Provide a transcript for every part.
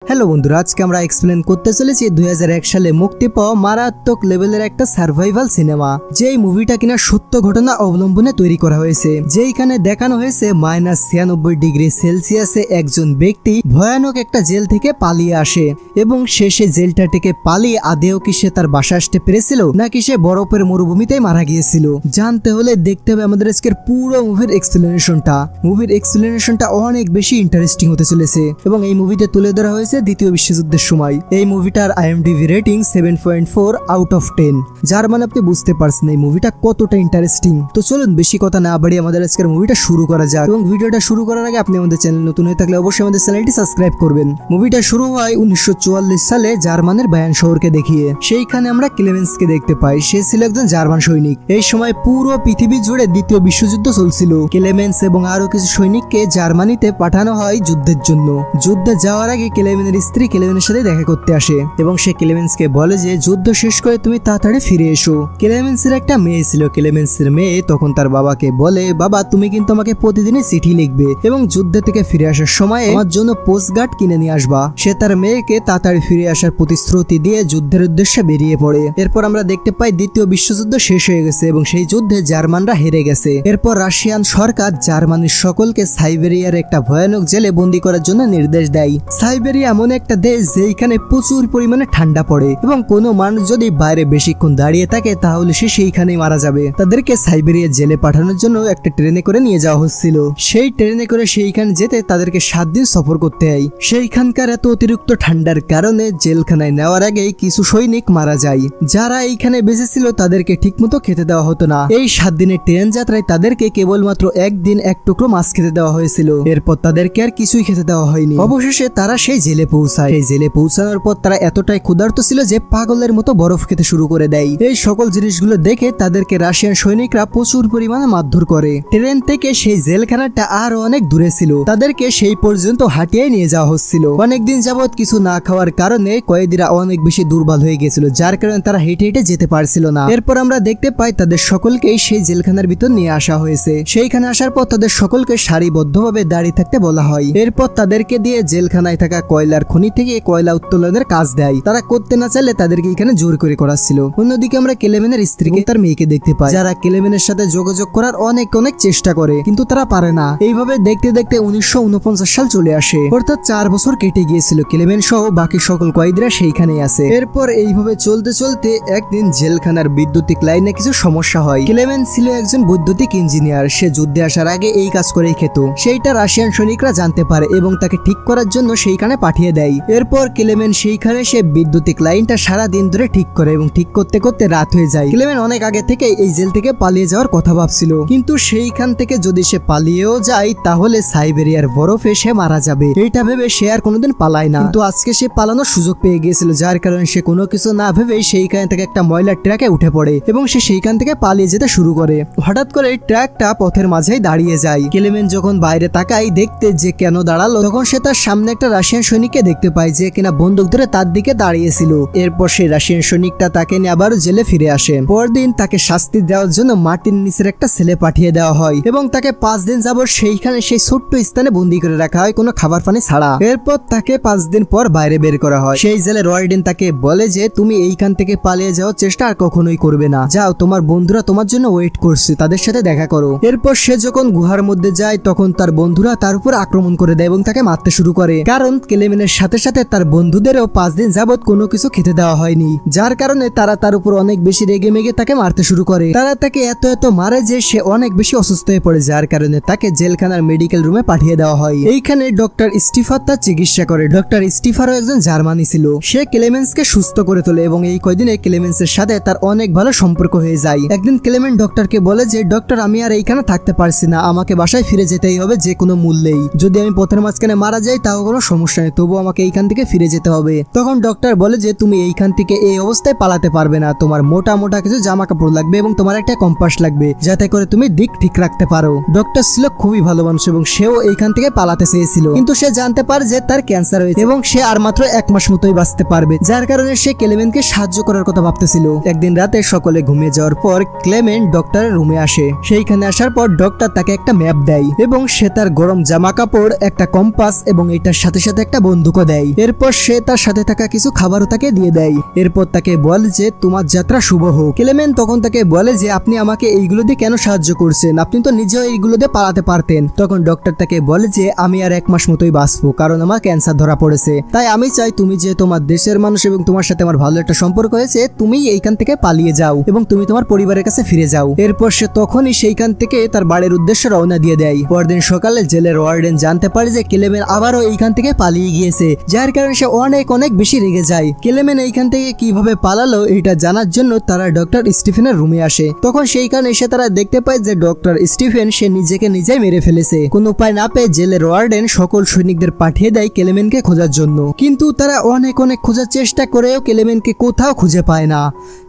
Hello বন্ধুরা, আজকে আমরা এক্সপ্লেন করতে চলেছি 2001 সালে মুক্তি পাওয়া মারাত্মক লেভেলের একটা সার্ভাইভাল সিনেমা, যেই মুভিটা কিনা সত্য ঘটনা অবলম্বনে তৈরি করা হয়েছে। যেইখানে দেখানো হয়েছে -96°C একজন ব্যক্তি ভয়ানক একটা জেল থেকে পালিয়ে আসে এবং সে জেলটা থেকে পালিয়ে আদেও কি সে তার বাসা আসতে পেরেছিল নাকি সে বরফের মরুভূমিতে মারা গিয়েছিল। জানতে হলে দেখতে হবে আমাদের আজকের পুরো মুভির এক্সপ্লেনেশনটা। মুভির এক্সপ্লেনেশনটা অনেক বেশি ইন্টারেস্টিং হতে চলেছে এবং এই মুভিতে তুলে ধরা হয়েছে দ্বিতীয় বিশ্বযুদ্ধের সময়। এই মুভিটার IMDb রেটিং 7.4 আউট অফ 10, যার মানে আপনি বুঝতে পারছেন এই মুভিটা কতটা ইন্টারেস্টিং। তো চলুন বেশি কথা না বাড়িয়ে আমাদের আজকের মুভিটা শুরু করা যাক। এবং ভিডিওটা শুরু করার আগে আপনি আমাদের চ্যানেল নতুন হয়ে থাকলে অবশ্যই আমাদের চ্যানেলটি সাবস্ক্রাইব করবেন। মুভিটা শুরু হয় 1944 সালে জার্মানের বায়ার্ন শহরকে দেখিয়ে। সেইখানে আমরা ক্লেমেন্সকে দেখতে পাই। সে ছিল একজন জার্মান সৈনিক। এই সময় পুরো পৃথিবী জুড়ে দ্বিতীয় বিশ্বযুদ্ধ চলছিল। ক্লেমেন্স এবং আরো কিছু সৈনিককে জার্মানিতে পাঠানো হয় যুদ্ধের জন্য। যুদ্ধে যাওয়ার আগে ক্লেমেন্সের স্ত্রী ক্লেমেন্সের সাথে দেখা করতে আসে এবং সে ক্লেমেন্সকে বলে যে যুদ্ধ শেষ করে তুমি তাড়াতাড়ি ফিরে এসো। ক্লেমেন্সের একটা মেয়ে ছিল। ক্লেমেন্সের মেয়ে তখন তার বাবাকে বলে, বাবা তুমি কিন্তু আমাকে প্রতিদিনই চিঠি লিখবে এবং যুদ্ধ থেকে ফিরে আসার সময় আমার জন্য পোস্ট কার্ড কিনে নিয়ে আসবা। সে তার মেয়েকে তাড়াতাড়ি ফিরে আসার প্রতিশ্রুতি দিয়ে যুদ্ধের উদ্দেশ্যে বেরিয়ে পড়ে। এরপর আমরা দেখতে পাই দ্বিতীয় বিশ্বযুদ্ধ শেষ হয়ে গেছে এবং সেই যুদ্ধে জার্মানরা হেরে গেছে। এরপর রাশিয়ান সরকার জার্মানির সকলকে সাইবেরিয়ার একটা ভয়ানক জেলে বন্দী করার জন্য নির্দেশ দেয়। সাইবেরিয়া এমন একটা দেশ যেখানে প্রচুর পরিমাণে ঠান্ডা পড়ে এবং কোনো মানুষ যদি বাইরে বেশিক্ষণ দাঁড়িয়ে থাকে তাহলে সে সেইখানেই মারা যাবে। তাদেরকে সাইবেরিয়া জেলে পাঠানোর জন্য একটা ট্রেনে করে নিয়ে যাওয়া হচ্ছিল। সেই ট্রেনে করে সেইখানে যেতে তাদেরকে 7 দিন সফর করতে হয়। সেইখানকার এত অতিরিক্ত ঠান্ডার কারণে জেলখানায় নেওয়ার আগেই কিছু সৈনিক মারা যায়। যারা এইখানে বেঁচে ছিল তাদেরকে ঠিকমতো খেতে দেওয়া হতো না। এই 7 দিনের ট্রেন যাত্রায় তাদেরকে কেবলমাত্র একদিন এক টুকরো মাছ খেতে দেওয়া হয়েছিল। এরপর তাদেরকে আর কিছুই খেতে দেওয়া হয়নি। অবশেষে তারা সেই জেলে পৌঁছায়। এই জেলে পৌঁছানোর পর তারা এতটাই ক্ষুধার্ত ছিল যে পাগলের মতো বরফ খেতে শুরু করে দেয়। এই সকল জিনিসগুলো দেখে তাদেরকে রাশিয়ান সৈনিকরা প্রচুর পরিমাণে মারধর করে। ট্রেন থেকে সেই জেলখানাটা আরো অনেক দূরে ছিল। তাদেরকে সেই পর্যন্ত হাঁটিয়ে নিয়ে যাওয়া হচ্ছিল। অনেকদিন যাবৎ কিছু না খাওয়ার কারণে কয়েদিরা অনেক বেশি দুর্বল হয়ে গেছিল, যার কারণে তারা হেঁটে হেঁটে যেতে পারছিল না। এরপর আমরা দেখতে পাই তাদের সকলকেই সেই জেলখানার ভিতর নিয়ে আসা হয়েছে। সেইখানে আসার পর তাদের সকলকে সারিবদ্ধভাবে দাঁড়িয়ে থাকতে বলা হয়। এরপর তাদেরকে দিয়ে জেলখানায় থাকা কয়লার খনি থেকে কয়লা উত্তোলনের কাজ দেয়। তারা করতে না চাইলে তাদেরকে এখানে জোর করে করাচ্ছিল। অন্যদিকে আমরা ক্লেমেনের স্ত্রীকে তার মেয়েকে দেখতে পাই, যারা ক্লেমেনের সাথে যোগাযোগ করার অনেক চেষ্টা করে কিন্তু তারা পারে না। এইভাবে দেখতে দেখতে 1949 সাল চলে আসে, অর্থাৎ 4 বছর কেটে গিয়েছিল। ক্লেমেন সহ বাকি সকল কয়েদিরা সেইখানেই আছে। এরপর এইভাবে চলতে চলতে একদিন জেলখানার বৈদ্যুতিক লাইনে কিছু সমস্যা হয়। ক্লেমেন ছিল একজন বৈদ্যুতিক ইঞ্জিনিয়ার। সে যুদ্ধে আসার আগে এই কাজ করেই খেত। সেইটা রাশিয়ান সৈনিকরা জানতে পারে এবং তাকে ঠিক করার জন্য সেইখানে পাঠিয়ে দেয়। এরপর ক্লেমেন সেইখানে সে বৈদ্যুতিক লাইনটা সারা দিন ধরে ঠিক করে এবং ঠিক করতে করতে রাত হয়ে যায়। ক্লেমেন অনেক আগে থেকে এই জেল থেকে পালিয়ে যাওয়ার কথা ভাবছিল, কিন্তু সেইখান থেকে যদি সে পালিয়েও যায় তাহলে সাইবেরিয়ার বরফে সে মারা যাবে। এইটা ভেবে সে আর কোনোদিন পালায় না। কিন্তু আজকে সে পালানোর সুযোগ পেয়ে গিয়েছিল, যার কারণে সে কোনো কিছু না ভেবে সেইখান থেকে একটা ময়লার ট্রাকে উঠে পড়ে এবং সে সেইখান থেকে পালিয়ে যেতে শুরু করে। হঠাৎ করে ট্রাকটা পথের মাঝেই দাঁড়িয়ে যায়। ক্লেমেন যখন বাইরে তাকায় দেখতে যে কেন দাঁড়ালো, তখন সে তার সামনে একটা রাশিয়ান সৈনিককে দেখতে পায় যে কিনা বন্দুক ধরে তার দিকে দাঁড়িয়েছিল। এরপর সেই রাশিয়ান সৈনিকটা তাকে নিয়ে আবার জেলে ফিরে আসে। পরদিন তাকে শাস্তি দেওয়ার জন্য মাটির নিচের একটা ছেলে পাঠিয়ে দেওয়া হয় এবং তাকে 5 দিন যাবত সেইখানে সেই ছোট্ট স্থানে বন্দী করে রাখা হয়, কোনো খাবার পানি ছাড়া। এরপর তাকে 5 দিন পর বাইরে বের করা হয়। সেই জেলের ওয়ার্ডেন তাকে বলে যে তুমি এইখান থেকে পালিয়ে যাওয়ার চেষ্টা আর কখনোই করবে না, যাও তোমার বন্ধুরা তোমার জন্য ওয়েট করছে, তাদের সাথে দেখা করো। এরপর সে যখন গুহার মধ্যে যায় তখন তার বন্ধুরা তার উপর আক্রমণ করে দেয় এবং তাকে মারতে শুরু করে, কারণ ক্লেমেনের সাথে সাথে তার বন্ধুদেরও 5 দিন যাবত কোনো কিছু খেতে দেওয়া হয়নি, যার কারণে তারা তার উপর অনেক বেশি রেগে মেগে তাকে মারতে শুরু করে। তারা তাকে এত মারে যে সে অনেক বেশি অসুস্থ হয়ে পড়ে, যার কারণে তাকে জেলখানার মেডিকেল রুমে পাঠিয়ে দেওয়া হয়। এইখানে ডক্টর স্টিফার তার চিকিৎসা করে। ডক্টর স্টিফারও একজন জার্মানি ছিল। সে ক্লেমেন্সকে সুস্থ করে তোলে এবং এই কয়দিনে ক্লেমেন্সের সাথে তার অনেক ভালো সম্পর্ক হয়ে যায়। একদিন ক্লেমেন্ট ডক্টরকে বলে যে ডক্টর আমি আর এইখানে থাকতে পারছি না, আমাকে বাসায় ফিরে যেতেই হবে যে কোনো মূল্যেই। যদি আমি পথের মাঝখানে মারা যাই তাও কোনো সমস্যা নেই, তবু আমাকে এইখান থেকে ফিরে যেতে হবে। তখন ডক্টর বলে যে তুমি এইখান থেকে এই অবস্থায় পালাতে পারবে না, তোমার মোটা কিছু জামা কাপড় লাগবে এবং তোমার একটা কম্পাস লাগবে যাতে করে তুমি দিক ঠিক রাখতে পারো। ডক্টর ছিল খুবই ভালো মানুষ এবং সেও এইখান থেকে পালাতে চেয়েছিল, কিন্তু সে জানতে পারে যে তার ক্যান্সার হয়েছে এবং সে আর মাত্র 1 মাস মতোই বাঁচতে পারবে, যার কারণে সে ক্লেমেনকে সাহায্য করার কথা ভাবতেছিল। একদিন রাতে সকলে ঘুমিয়ে যাওয়ার পর ক্লেমেন ডক্টরের রুমে আসে। সেইখানে আসার পর ডক্টর তাকে একটা ম্যাপ দেয় এবং সে তার গরম জামা কাপড়, একটা কম্পাস এবং এটার সাথে সাথে একটা বন্দুকও দেয়। এরপর সে তার সাথে থাকা কিছু খাবারও তাকে দিয়ে দেয়। এরপর তাকে বলে যে তোমার যাত্রা শুভ হোক। ক্লেমেন তখন তাকে বলে যে আপনি আমাকে এইগুলো দিয়ে কেন সাহায্য করছেন, আপনি তো নিজেও এইগুলো দিয়ে পালাতে পারতেন। তখন ডক্টর তাকে বলে যে আমি আর 1 মাস মতোই বাঁচবো, কারণ আমার ক্যান্সার ধরা পড়েছে। তাই আমি চাই তুমি যে তোমার দেশের মানুষ এবং তোমার সাথে আমার ভালো একটা সম্পর্ক হয়েছে, তুমি এইখান থেকে পালিয়ে যাও এবং তুমি তোমার পরিবারের কাছে ফিরে যাও। এরপর সে তখনই সেইখান থেকে তার বাড়ির উদ্দেশ্যে রওনা দিয়ে দেয়। পরদিন সকালে জেলের ওয়ার্ডেন জানতে পারে যে ক্লেমেন আবারও এইখান থেকে পালিয়ে গিয়েছে, যার কারণে সে অনেক বেশি রেগে যায়। ক্লেমেন এইখান থেকে কিভাবে পালালো এটা জানার জন্য তারা ডক্টর স্টিফেনের রুমে আসে। তখন সেইখানে এসে তারা দেখতে পায় যে ডক্টর স্টিফেন সে নিজেকে নিজেই মেরে ফেলেছে। কোনো উপায় না পেয়ে জেলের ওয়ার্ডেন সকল সৈনিকদের পাঠিয়ে দেয় ক্লেমেনকে খোঁজার জন্য, কিন্তু তারা অনেক খোঁজার চেষ্টা করেও ক্লেমেনকে কোথাও খুঁজে পায় না।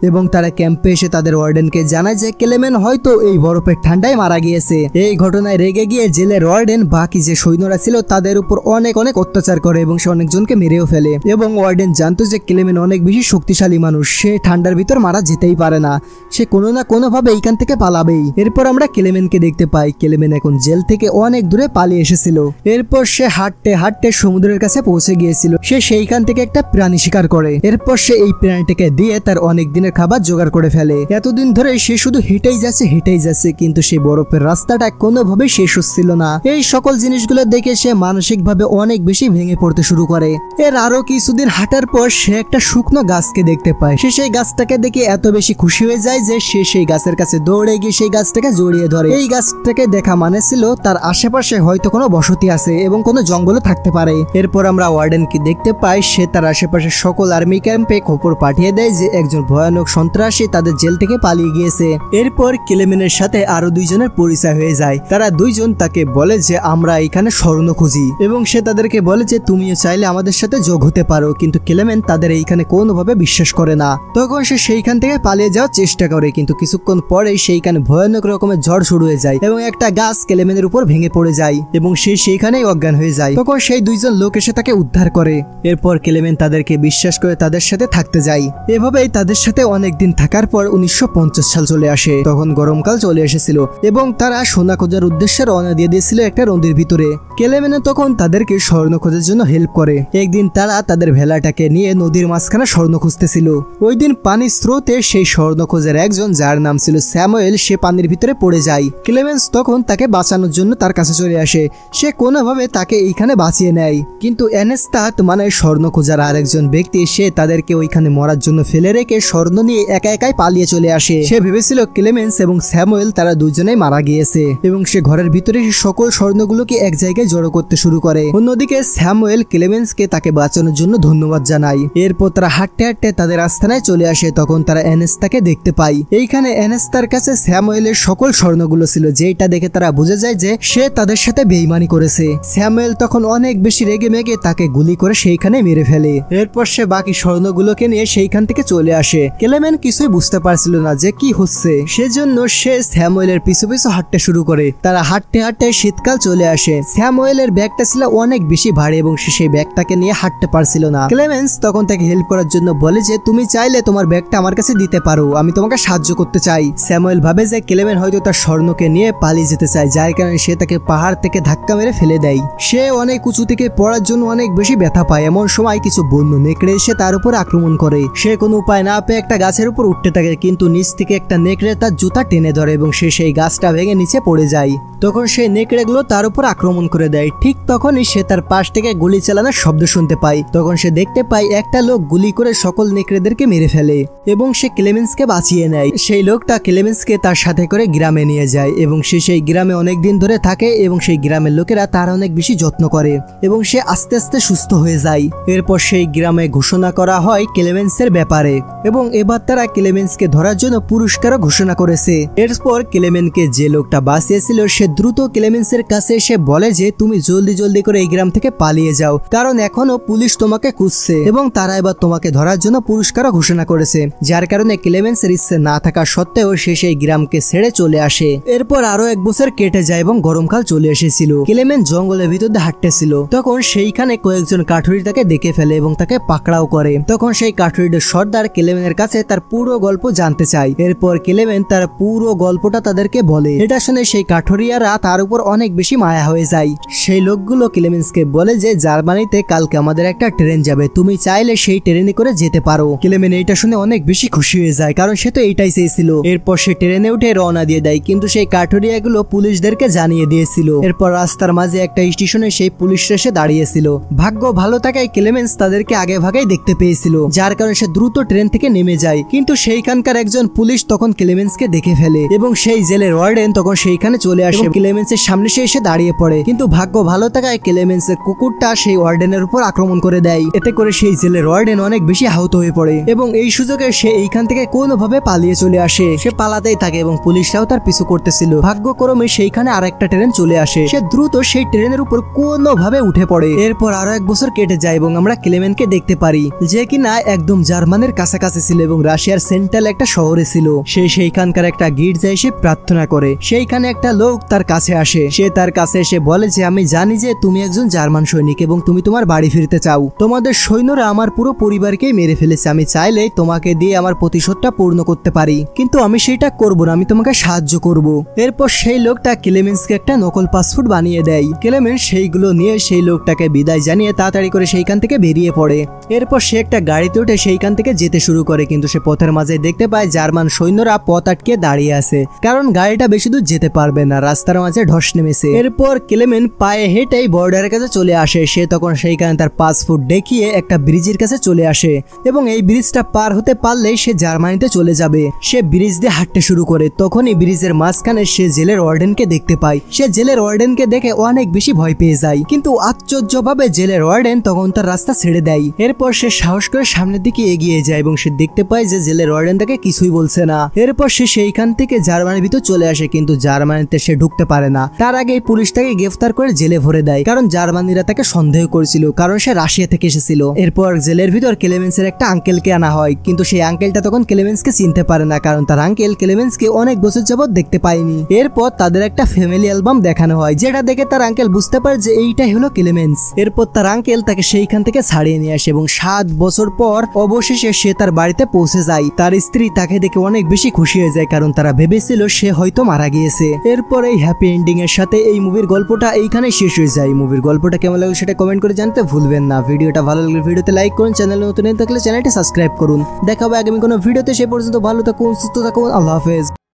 এবং তারা ক্যাম্পে এসে তাদের ওয়ার্ডেনকে জানায় যে ক্লেমেন হয়তো এই বরফের ঠান্ডায় মারা গিয়েছে। এই ঘটনায় রেগে গিয়ে জেলের ওয়ার্ডেন বাকি যে সৈন্যরা ছিল তাদের উপর অনেক অত্যাচার করে এবং সে অনেকজনকে মেরেও ফেলে। এবং ওয়ার্ডেন জানতো যে ক্লেমেন অনেক বেশি শক্তিশালী মানুষ, সে ঠান্ডার ভিতর মারা যেতেই পারে না, সে কোনো না কোনোভাবে এইখান থেকে পালাবেই। এরপর আমরা ক্লেমেনকে দেখতে পাই। ক্লেমেন এখন জেল থেকে অনেক দূরে পালিয়ে এসেছিল। এরপর সে হাঁটতে সমুদ্রের কাছে পৌঁছে গিয়েছিল। সে সেইখান থেকে একটা প্রাণী শিকার করে। এরপর সে এই প্রাণীটাকে দিয়ে তার অনেক দিনের খাবার জোগাড় করে ফেলে। এতদিন ধরে সে শুধু হেঁটেই যাচ্ছে, কিন্তু সেই বরফের রাস্তাটা কোনোভাবে শেষ হচ্ছিল না। এই সকল জিনিসগুলো দেখে সে মানসিকভাবে অনেক বেশি ভেঙে পড়তে শুরু করে। এর আরো কিছুদিন হাঁটার পর সে একটা শুকনো গাছকে দেখতে পায়। সে সেই গাছটাকে দেখে এত বেশি খুশি হয়ে যায় যে সে সেই গাছের কাছে দৌড়ে গিয়ে সেই গাছটাকে জড়িয়ে ধরে। এই গাছটাকে দেখা মানে ছিল তার আশেপাশে হয়তো কোনো বসতি আছে এবং কোনো জঙ্গলও থাকতে পারে। এরপর আমরা ওয়ার্ডেনকে দেখতে পাই, সে তার আশেপাশে সকল আর্মি ক্যাম্পে খবর পাঠিয়ে দেয় যে একজন ভয়ানক সন্ত্রাসী তাদের জেল থেকে পালিয়ে গিয়েছে। এরপর ক্লেমেনের সাথে আরো 2 জনের পরিচয় হয়ে যায়। তারা 2 জন তাকে বলে যে আমরা এখানে স্বর্ণ খুঁজি, এবং সে তাদেরকে বলে যে তুমিও চাইলে আমাদের সাথে যোগ হতে পারো। কিন্তু ক্লেমেন তাদের এইখানে কোনোভাবে বিশ্বাস করে না। তখন সে সেইখান থেকে পালিয়ে যাওয়ার চেষ্টা করে, কিন্তু কিছুক্ষণ পরেই সেইখানে ভয়ানক রকমের ঝড় শুরু হয়ে যায় এবং একটা গাছ ক্লেমেনের উপর ভেঙে পড়ে যায় এবং সে সেইখানেই অজ্ঞান হয়ে যায়। তখন সেই 2 জন লোক এসে তাকে উদ্ধার করে। এরপর ক্লেমেন তাদেরকে বিশ্বাস করে তাদের সাথে থাকতে যায়। এভাবেই তাদের সাথে অনেক দিন থাকার পর 1950 সাল চলে আসে। তখন গরমকাল চলে এসেছিল এবং তারা সোনা খোঁজার উদ্দেশ্যে রওনা দিয়ে দিয়েছিল একটা নদীর ভিতরে। ক্লেমেন তখন তাদেরকে স্বর্ণ খোঁজার জন্য হেল্প করে। একদিন তারা তাদের ভেলাটাকে নিয়ে নদীর মাঝখানে স্বর্ণ খুঁজতেছিল। ওই দিন পানির স্রোতে সেই স্বর্ণ খোঁজার একজন, যার নাম ছিল স্যামুয়েল, সে পানির ভিতরে পড়ে যায়। ক্লেমেন্স তখন তাকে বাঁচানোর জন্য তার কাছে চলে আসে। সে কোনোভাবে তাকে এইখানে বাঁচিয়ে নেয়, কিন্তু অ্যানেস্তাত মানে স্বর্ণ খোঁজার আরেকজন ব্যক্তি, সে তাদেরকে ওইখানে মরার জন্য ফেলে রেখে স্বর্ণ নিয়ে একাই পালিয়ে চলে আসে। সে ভেবেছিল ক্লেমেন্স এবং স্যামুয়েল তারা 2 জনেই মারা গিয়েছে এবং সে ঘরের ভিতরে সকল স্বর্ণগুলোকে এক জায়গায় জড়ো করতে শুরু করে। অন্যদিকে স্যামুয়েল ক্লেমেন্সকে তাকে বাঁচানোর জন্য ধন্যবাদ জানায়। এরপর তারা হাঁটতে তাদের আস্তানায় চলে আসে। তখন তারা অ্যানেস্তাকে দেখতে পায়। এইখানে অ্যানেস্তার কাছে স্যামুয়েলের সকল স্বর্ণগুলো ছিল, যেটা দেখে তারা বুঝে যায় যে সে তাদের সাথে বেইমানি করেছে। স্যামুয়েল তখন অনেক বেশি রেগে মেগে তাকে গুলি করে সেইখানে মেরে ফেলে। এরপর সে বাকি স্বর্ণগুলোকে নিয়ে সেইখান থেকে চলে আসে। ক্লেমেন কিছুই বুঝতে পারছিল না যে কি হচ্ছে, সেজন্য সে স্যামুয়েলের পিছু হাঁটতে শুরু করে। তারা হাঁটতে শীতকাল চলে আসে। স্যামুয়েলের ব্যাগটা ছিল অনেক বেশি ভারী এবং সে সেই ব্যাগটাকে নিয়ে হাঁটতে পারছিল না। ক্লেমেন্স তখন তাকে হেল্প করার জন্য বলে যে তুমি চাইলে তোমার ব্যাগটা আমার কাছে দিতে পারো, আমি তোমাকে সাহায্য করতে চাই। স্যামুয়েল ভাবে যে ক্লেমেন হয়তো তার স্বর্ণকে নিয়ে পালিয়ে যেতে চায়, যার কারণে সে তাকে পাহাড় থেকে ধাক্কা মেরে ফেলে দেয়। সে অনেক উঁচু থেকে পড়ার জন্য অনেক বেশি ব্যথা পায়। এমন সময় কিছু বন্য নেকড়ে এসে তার উপর আক্রমণ করে। সে কোনো উপায় না পেয়ে একটা গাছের উপর উঠতে থাকে, কিন্তু নিচ থেকে একটা নেকড়ে তার জুতা টেনে ধরে এবং সে সেই গাছটা ভেঙে নিচে পড়ে যায়। তখন সেই নেকড়েগুলো তার উপর আক্রমণ করে দেয়। ঠিক তখনই সে তার পাশ থেকে গুলি চালানোর শব্দ শুনতে পায়। তখন সে দেখতে পায় একটা লোক গুলি করে সকল নেকড়েদেরকে মেরে ফেলে এবং সে ক্লেমেন্সকে বাঁচিয়ে নেয়। সেই লোকটা ক্লেমেন্সকে তার সাথে করে গ্রামে নিয়ে যায় এবং সে সেই গ্রামে অনেক দিন ধরে থাকে এবং সেই গ্রামের লোকেরা তার অনেক বেশি যত্ন করে এবং সে আস্তে আস্তে সুস্থ হয়ে যায়। এরপর সেই গ্রামে ঘোষণা করা হয় ক্লেমেন্সের ব্যাপারে এবং এবার তারা ক্লেমেন্সকে ধরার জন্য পুরস্কারও ঘোষণা করেছে। এরপর ক্লেমেনকে যে লোকটা বাঁচিয়েছিল সে দ্রুত ক্লেমেন্সের কাছে এসে বলে যে তুমি জলদি করে এই গ্রাম থেকে পালিয়ে যাও, কারণ এখনো পুলিশ তোমাকে খুঁজছে এবং তারা এবার তোমাকে ধরার জন্য পুরস্কারও ঘোষণা করেছে। যার কারণে ক্লেমেন্সের ইচ্ছে না থাকা সত্ত্বেও সে সেই গ্রামকে ছেড়ে চলে আসে। এরপর আরো 1 বছর কেটে যায় এবং গরমকাল চলে এসেছিল। ক্লেমেন জঙ্গলের ভিতর দিয়ে হাঁটতেছিল। তখন সেইখানে কয়েকজন কাঠুরি তাকে দেখে ফেলে এবং তাকে পাকড়াও করে। তখন সেই কাঠুরিদের সর্দার ক্লেমেনের কাছে তার পুরো গল্প জানতে চায়। এরপর ক্লেমেন তার পুরো গল্পটা তাদেরকে বলে। এটা শুনে সেই কাঠুরিয়ারা তার উপর অনেক বেশি মায়া হয়ে যায়। সেই লোকগুলো ক্লেমেন্সকে বলে যে জার্মানিতে কালকে আমাদের একটা ট্রেন যাবে, তুমি চাইলে সেই ট্রেনে করে যেতে পারো। ক্লেমেন এইটা শুনে অনেক বেশি খুশি হয়ে যায়, কারণ সে তো এইটাই চেয়েছিল। এরপর সে ট্রেনে উঠে রওনা দিয়ে দেয়, কিন্তু সেই কাঠুরিয়াগুলো পুলিশদেরকে জানিয়ে দিয়েছিল। এরপর রাস্তার মাঝে একটা স্টেশনে সেই পুলিশ এসে দাঁড়িয়েছিল। ভাগ্য ভালো থাকায় ক্লেমেন্স তাদেরকে আগে ভাগেই দেখতে পেয়েছিল, যার কারণে সে দ্রুত ট্রেন থেকে নেমে যায়। কিন্তু সেইখানকার একজন পুলিশ তখন ক্লেমেন্সকে দেখে ফেলে এবং সেই জেলের ওয়ার্ডেন তখন সেইখানে চলে আসে, ক্লেমেন্সের সামনে সে এসে দাঁড়িয়ে পড়ে। কিন্তু ভাগ্য ভালো থাকায় ক্লেমেন্সের কুকুরটা সেই ওয়ার্ডেনের উপর আক্রমণ করে দেয়। এতে করে সেই জেলের ওয়ার্ডেন অনেক বেশি আহত হয়ে পড়ে এবং এই সুযোগে সে এইখান থেকে কোনোভাবে পালিয়ে চলে আসে। সে পালাতেই থাকে এবং পুলিশরাও তার পিছু করতেছিল। ভাগ্যক্রমে সেইখানে আরেকটা ট্রেন চলে আসে। সে দ্রুত সেই ট্রেনের উপর কোনোভাবে উঠে পড়ে। এরপর আরো 1 বছর কেটে যায় এবং আমরা ক্লেমেনকে দেখতে পারি, যে কিনা একদম জার্মানের কাছাকাছি ছিল এবং রাশিয়ার সেন্ট্রাল একটা শহরে ছিল। সে সেইখানকার একটা গির্জায় এসে প্রার্থনা করে। সেইখানে একটা লোক তার কাছে আসে। সে তার কাছে এসে বলে যে আমি জানি যে তুমি একজন জার্মান সৈনিক এবং তুমি তোমার বাড়ি ফিরতে চাও। তোমাদের সৈন্যরা আমার পুরো পরিবারকেই মেরে ফেলেছে। আমি চাইলে তোমাকে দিয়ে আমার প্রতিশোধটা পূর্ণ করতে পারি, কিন্তু আমি সেটা করব না, আমি তোমাকে সাহায্য করব। এরপর সেই লোকটা ক্লেমেন্সকে একটা নকল পাসপোর্ট বানিয়ে দেয়। ক্লেমেন্স সেইগুলো নিয়ে সেই লোকটাকে বিদায় জানিয়ে তাড়াতাড়ি করে সেইখান থেকে বেরিয়ে পড়ে। এরপর সে একটা গাড়িতে উঠে সেইখান থেকে যেতে শুরু করে, কিন্তু সে পথের মাঝে দেখতে পায় জার্মান সৈন্যরা পথ আটকে দাঁড়িয়ে আছে, কারণ গাড়িটা বেশি দূর যেতে পারবে না, রাস্তার মাঝে ধস নেমেছে। এরপর ক্লেমেন পায়ে হেঁটেই বর্ডারের কাছে চলে আসে। সে তখন সেইখানে তার পাসপোর্ট দেখিয়ে একটা ব্রিজের কাছে চলে আসে এবং এই ব্রিজটা পার হতে পারলেই সে জার্মানিতে চলে যাবে। সে ব্রিজ দিয়ে হাঁটতে শুরু করে। তখনই ব্রিজের মাঝখানে সে জেলের ওয়ার্ডেনকে দেখতে পায়। সে জেলের ওয়ার্ডেনকে দেখে অনেক বেশি ভয় পেয়ে যায়, কিন্তু আশ্চর্যভাবে জেলের ওয়ার্ডেন তখন তার রাস্তা ছেড়ে দেয়। এরপর সে সাহস করে সামনের দিকে এগিয়ে যায় এবং সে দেখতে পায় যে জেলের ওয়ার্ডেন তাকে কিছুই বলছে না। এরপর সে সেইখান থেকে জার্মানির ভিতর চলে আসে, কিন্তু জার্মানিতে সে ঢুকতে পারে না। তার আগে পুলিশ তাকে গ্রেফতার করে জেলে ভরে দেয়, কারণ জার্মানিরা তাকে সন্দেহ করেছিল, কারণ সে রাশিয়া থেকে এসেছিল। এরপর জেলের ভিতর ক্লেমেন্সের একটা আঙ্কেলকে আনা হয়, কিন্তু সেই আঙ্কেলটা তখন ক্লেমেন্সকে চিনতে পারে না, কারণ তার আঙ্কেল ক্লেমেন্সকে অনেক বছর যাবত দেখতে পায়নি। এরপর তাদের একটা ফ্যামিলি অ্যালবাম দেখানো হয়, যেটা দেখে তার আঙ্কেল বুঝতে পারে যে এইটাই হলো ক্লেমেন্স। এরপর তার আঙ্কেল তাকে সেইখান থেকে ছাড়িয়ে নিয়ে আসে এবং 7 বছর পর অবশেষে সে তার বাড়িতে পৌঁছে যায়। তার স্ত্রী তাকে দেখে অনেক বেশি খুশি হয়ে যায়, কারণ তারা ভেবেছিল সে হয়তো মারা গিয়েছে। এরপর এই হ্যাপি এন্ডিং এর সাথে এই মুভির গল্পটা এইখানে শেষ হয়ে যায়। মুভির গল্পটা কেমন লাগলো সেটা কমেন্ট করে জানতে ভুলবেন না। ভিডিওটা ভালো লাগলে ভিডিওতে লাইক করুন, চ্যানেলে নতুন থাকলে চ্যানেলটি সাবস্ক্রাইব করুন। দেখা হবে আগামী কোনো ভিডিওতে। সে পর্যন্ত ভালো থাকুন, সুস্থ থাকুন, আল্লাহ হাফেজ।